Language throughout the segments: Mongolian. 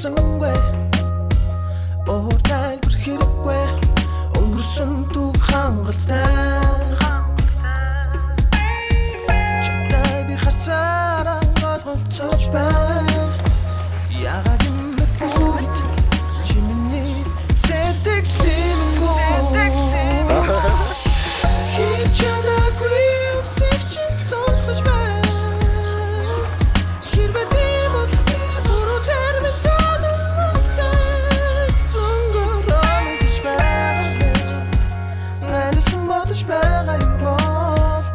өнгөрсөнгүй Ууртай бүр хэрэггүй өнгөрсөн түг хангалттай Чамтай би харцаараа голголцож байна Яагаад юм бэ бүгд чи миний сэтгэлгүй Хийж чадаагүй үгсийг чинь сонсож байна Хэрвээ тийм бол буруу термин талмасаа Зүнгөрөө гэж байна Найдсан бодож байгаа юм бол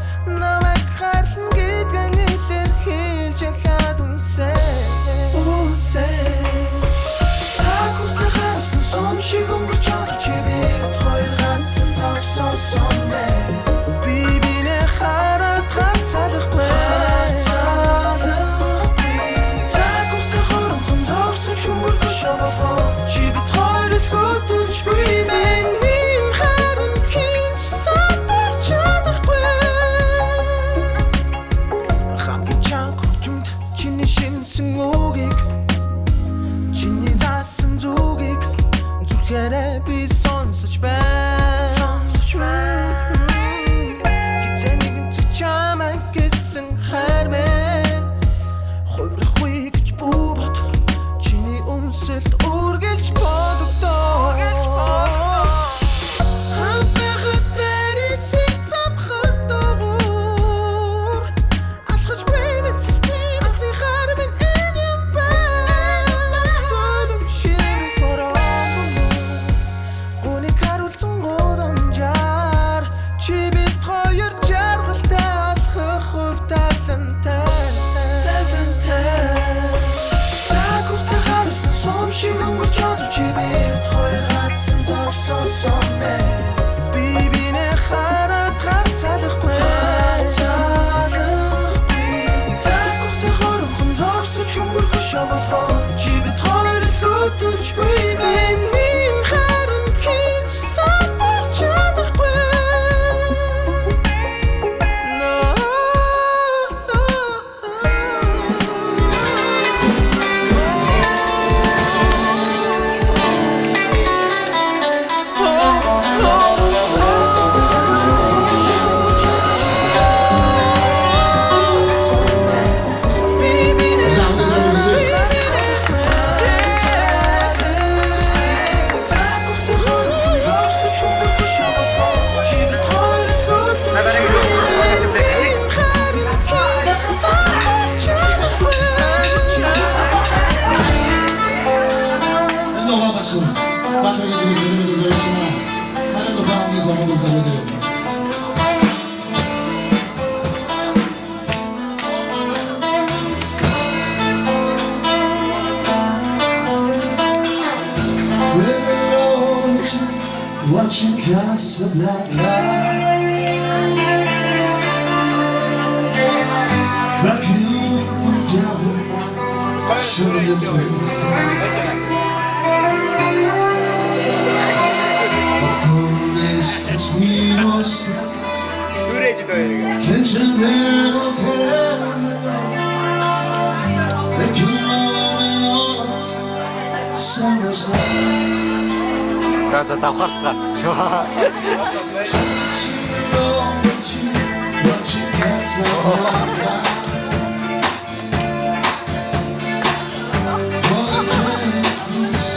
намайг харлан гэдгэн илэр хэлж яхад үнсээ Цагуурцаа харавсан сон шиг өнгөрч чадав чи бид хоёр ганцхан зогсоосон бэ Би бинээ хараад ганцаалахгүй Цагуурцаа хоромхон зогсож өнгөрөх шавахоо Чи бид хоёр л хөдөлж би миний харанд хинч санаж чадахгүй Хамгийн чанга хөгжмөд чиний шивнсэн үгийг Чиний заасан зүгийг зүрхээрээ би сонсож байна Хитээ нэгэн цэг чамайг гэсэн хармэн Хувирахгүй гэж бубот чиний үнсэлд үргэлж бодогдоо Хамтлагад барисыг цамхаг дуур Алхаж баймэд алхны хармэн энэ юм байна Золом шиврэг борон Гуник харуулсан годамжаар Чи бид хоёр жаргалтай алхах хувь талантай Цагуурцаа харавсан сон шиг өнгөрч чадав чи бид хоёр ганцхан зогсоосон бэ Би бинээ хараад ганцаалахгүй Цагуурцаа хоромхон зогсож өнгөрөх шавахоо Чи бид хоёр л хөдөлж би миний харанд хинч санаж чадахгүй Patrick is listening to the original. I don't know how many songs are there. Watching Casablanca Vacuum and devil Show the thing Of coolness as we was Can't you read okay They can love us Summer's night За завхаарцгаа. All the kindness, please,